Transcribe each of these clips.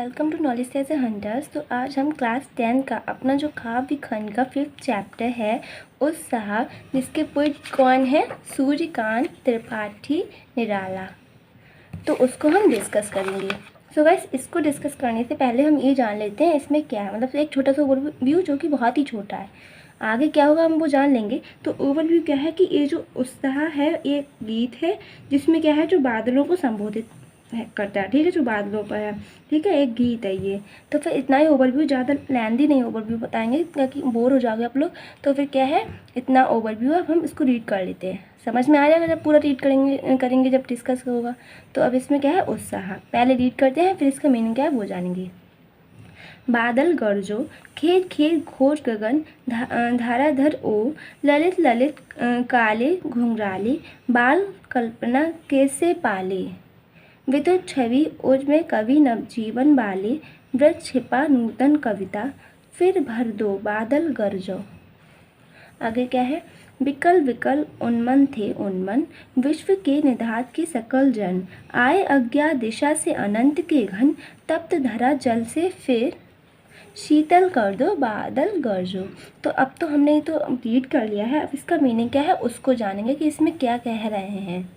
Welcome to knowledge age a hunters. तो आज हम क्लास 10 का अपना जो काव्य खंड का 5th चैप्टर है उत्साह, जिसके पोइट कौन है, सूर्यकांत त्रिपाठी निराला, तो उसको हम डिस्कस करेंगे। सो गाइस, इसको डिस्कस करने से पहले हम ये जान लेते हैं इसमें क्या है, मतलब एक छोटा सा ओवरव्यू जो कि बहुत ही छोटा है। आगे क्या होगा हम वो जान लेंगे। तो ओवरव्यू क्या है कि ये जो उत्साह है ये गीत है जिसमें क्या है, जो बादलों को संबोधित करता है, ठीक है, जो बादलों पर है, ठीक है, एक गीत है ये। तो फिर इतना ही ओवरव्यू, ज़्यादा लेंदी नहीं ओवरव्यू बताएंगे ताकि बोर हो जाओगे आप लोग। तो फिर क्या है, इतना ओवरव्यू, अब हम इसको रीड कर लेते हैं, समझ में आ जाएगा जब पूरा रीड करेंगे जब डिस्कस होगा। तो अब इसमें क्या है, उत्साह पहले रीड करते हैं, फिर इसका मीनिंग क्या है वो जानेंगे। बादल गरजो, खेत खेत घोष गगन, धाराधर ओ, ललित ललित काले घुंघराले, बाल कल्पना कैसे पाले, विद्युत छवि ओज में कवि नवजीवन वाले, व्रत छिपा नूतन कविता, फिर भर दो बादल गरजो। आगे क्या है, विकल विकल उन्मन थे उन्मन, विश्व के निधात के सकल जन, आए अज्ञात दिशा से अनंत के घन, तप्त धरा जल से फिर शीतल कर दो बादल गरजो। तो अब तो हमने ये तो रीड कर लिया है, अब इसका मीनिंग क्या है उसको जानेंगे कि इसमें क्या कह रहे हैं।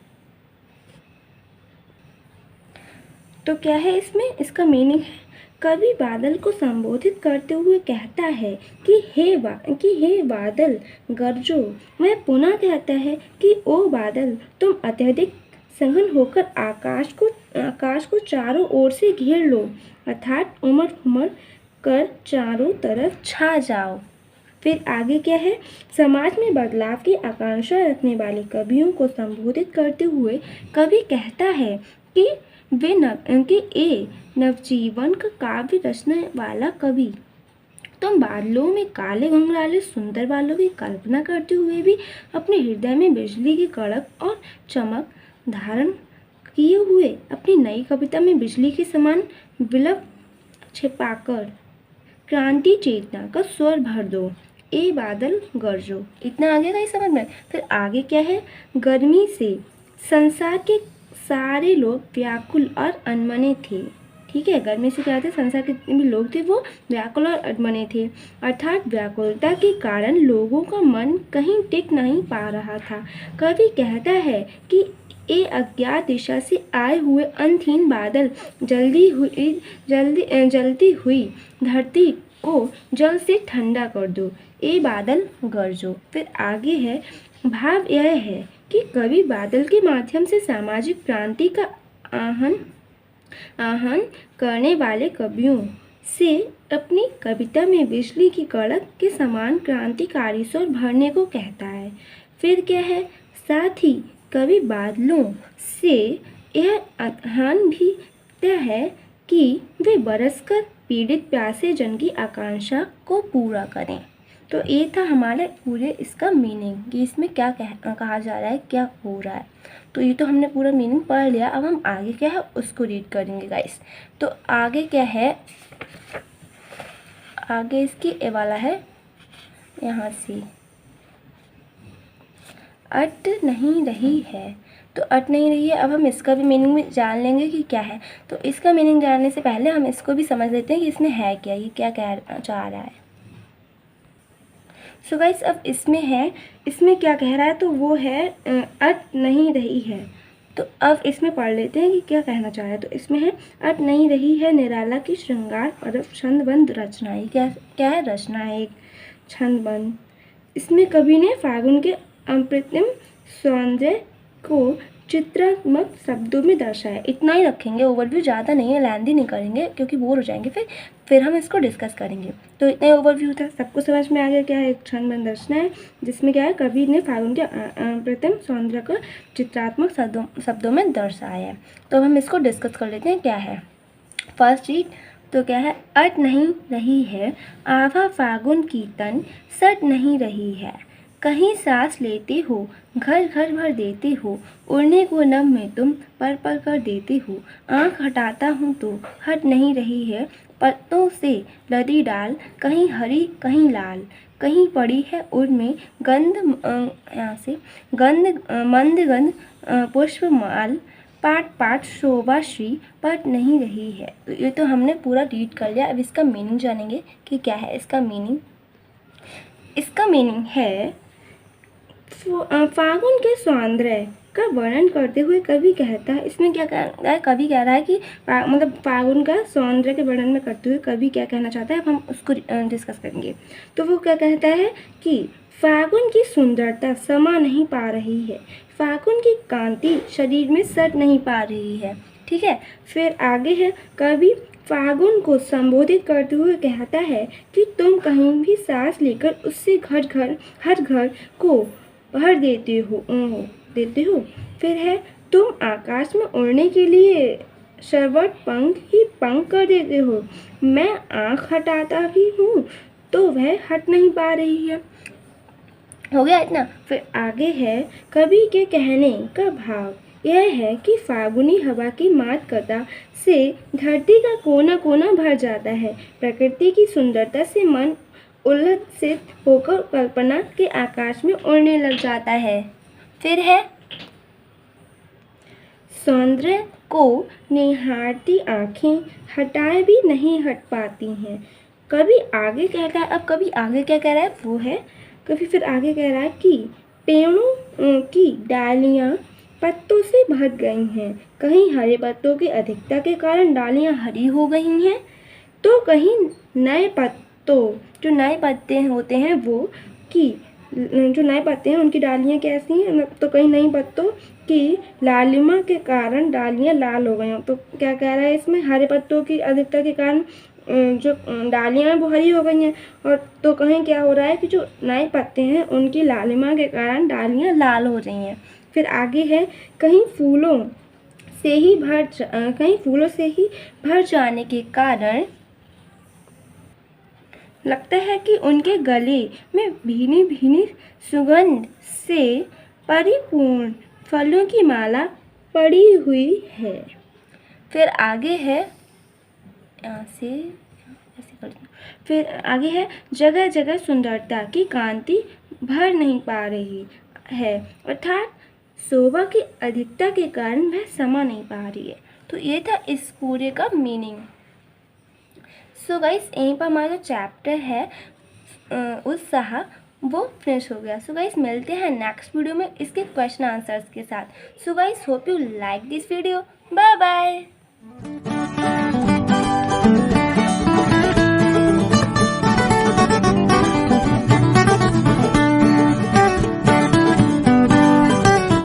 तो क्या है इसमें, इसका मीनिंग है, कवि बादल को संबोधित करते हुए कहता है कि हे बादल गरजो। वह पुनः कहता है कि ओ बादल, तुम अत्यधिक सघन होकर आकाश को चारों ओर से घेर लो, अर्थात उमड़ उमड़ कर चारों तरफ छा जाओ। फिर आगे क्या है, समाज में बदलाव की आकांक्षा रखने वाले कवियों को संबोधित करते हुए कवि कहता है कि वे नवजीवन का काव्य रचने वाला कवि, तुम बादलों में काले घुंघराले सुंदर बालों की कल्पना करते हुए भी अपने हृदय में बिजली की कड़क और चमक धारण किए हुए अपनी नई कविता में बिजली के समान विलप छिपाकर क्रांति चेतना का स्वर भर दो, ए बादल गरजो। इतना आगे का ही समझ में। फिर आगे क्या है, गर्मी से संसार के सारे लोग व्याकुल और अनमने थे, ठीक है, गर्मी से क्या थे, संसार के जितने भी लोग थे वो व्याकुल और अनमने थे, अर्थात व्याकुलता के कारण लोगों का मन कहीं टिक नहीं पा रहा था। कवि कहता है कि ये अज्ञात दिशा से आए हुए अंतहीन बादल जलती हुई धरती को जल से ठंडा कर दो, ये बादल गरजो। फिर आगे है, भाव यह है कि कवि बादल के माध्यम से सामाजिक क्रांति का आहन करने वाले कवियों से अपनी कविता में बिजली की कड़क के समान क्रांतिकारी स्वर भरने को कहता है। फिर क्या है, साथ ही कवि बादलों से यह आह्वान भी किया है कि वे बरसकर पीड़ित प्यासे जन की आकांक्षा को पूरा करें। तो ये था हमारे पूरे इसका मीनिंग कि इसमें क्या कहा जा रहा है, क्या हो रहा है। तो ये तो हमने पूरा मीनिंग पढ़ लिया, अब हम आगे क्या है उसको रीड करेंगे गाइस। तो आगे क्या है, आगे इसकी ए वाला है, यहाँ से अट नहीं रही है, तो अट नहीं रही है। अब हम इसका भी मीनिंग भी जान लेंगे कि क्या है। तो इसका मीनिंग जानने से पहले हम इसको भी समझ लेते हैं कि इसमें है क्या, ये क्या कह चाह रहा है। सो गाइस, अब इसमें है, इसमें क्या कह रहा है, तो वो है अट नहीं रही है। तो अब इसमें पढ़ लेते हैं कि क्या कहना चाह रहा है। तो इसमें है, अट नहीं रही है निराला की श्रृंगार और छंदबंद रचना। ये क्या है, रचना है एक छंदबंद। इसमें कवि ने फागुन के अप्रतिम सौंदर्य को चित्रात्मक शब्दों में दर्शाया। इतना ही रखेंगे, ओवरव्यू ज़्यादा नहीं है, लेंदी नहीं करेंगे क्योंकि बोर हो जाएंगे फिर हम इसको डिस्कस करेंगे। तो इतना ही ओवरव्यू था, सबको समझ में आ गया क्या है, एक छंदबंद रचना है जिसमें क्या है, कवि ने फागुन के अप्रतिम सौंदर्य को चित्रात्मक शब्दों में दर्शाया है। तो अब हम इसको डिस्कस कर लेते हैं क्या है। फर्स्ट रीड, तो क्या है, अट नहीं रही है आभा फागुन की तन, सट नहीं रही है, कहीं सांस लेते हो घर घर भर देते हो, उड़ने को नभ में तुम पर पर कर देते हो, आँख हटाता हूँ तो हट नहीं रही है, पत्तों से लदी डाल कहीं हरी कहीं लाल, कहीं पड़ी है उड़ में गंध यहाँ से गंध मंद गंध पुष्पमाल, पाठ पाठ शोभाश्री पढ़ नहीं रही है। तो ये तो हमने पूरा रीड कर लिया। अब इसका मीनिंग जानेंगे कि क्या है इसका मीनिंग। इसका मीनिंग है फागुन के सौंदर्य का वर्णन करते हुए कवि कहता है, इसमें क्या कह रहा है, कवि कह रहा है कि मतलब फागुन का सौंदर्य के वर्णन में करते हुए कवि क्या कहना चाहता है, अब हम उसको डिस्कस करेंगे। तो वो क्या कहता है कि फागुन की सुंदरता समा नहीं पा रही है, फागुन की कांति शरीर में सट नहीं पा रही है। ठीक है, फिर आगे है, कवि फागुन को संबोधित करते हुए कहता है कि तुम कहीं भी सांस लेकर उससे हर घर को भर देते हो। फिर है, तुम आकाश में उड़ने के लिए शरवट पंख कर देते हो। मैं आँख हटाता भी हूँ तो वह हट नहीं पा रही है। हो गया इतना। फिर आगे है, कवि के कहने का भाव यह है कि फागुनी हवा की मादकता से धरती का कोना कोना भर जाता है। प्रकृति की सुंदरता से मन उल्लसित होकर कल्पना के आकाश में उड़ने लग जाता है। फिर है, सौंदर्य को निहारती आंखें हटाए भी नहीं हट पाती हैं। कभी आगे कहता है, अब कभी आगे क्या कह रहा है वो है, कभी फिर आगे कह रहा है कि पेड़ों की डालियां पत्तों से भर गई हैं, कहीं हरे पत्तों की अधिकता के कारण डालियां हरी हो गई हैं, तो कहीं नए पत्तों जो नए पत्ते होते हैं वो कि जो नए पत्ते हैं उनकी डालियां कैसी हैं, तो कहीं नए पत्तों की लालिमा के कारण डालियां लाल हो गई हैं। तो क्या कह रहा है इसमें, हरे पत्तों की अधिकता के कारण जो डालियां हैं वो हरी हो गई हैं, और तो कहीं क्या हो रहा है कि जो नए पत्ते हैं उनकी लालिमा के कारण डालियां लाल हो रही हैं। फिर आगे है, कहीं फूलों से ही भर जाने के कारण लगता है कि उनके गले में भीनी भीनी सुगंध से परिपूर्ण फलों की माला पड़ी हुई है। फिर आगे है, फिर आगे है, जगह जगह सुंदरता की कांति भर नहीं पा रही है, अर्थात शोभा की अधिकता के कारण वह समा नहीं पा रही है। तो ये था इस पूरे का मीनिंग। सो गाइस, यहीं पर हमारा जो चैप्टर है उत्साह वो फिनिश हो गया। सो गाइस, मिलते हैं नेक्स्ट वीडियो में इसके क्वेश्चन आंसर्स के साथ। So guys, hope you like this video. Bye bye.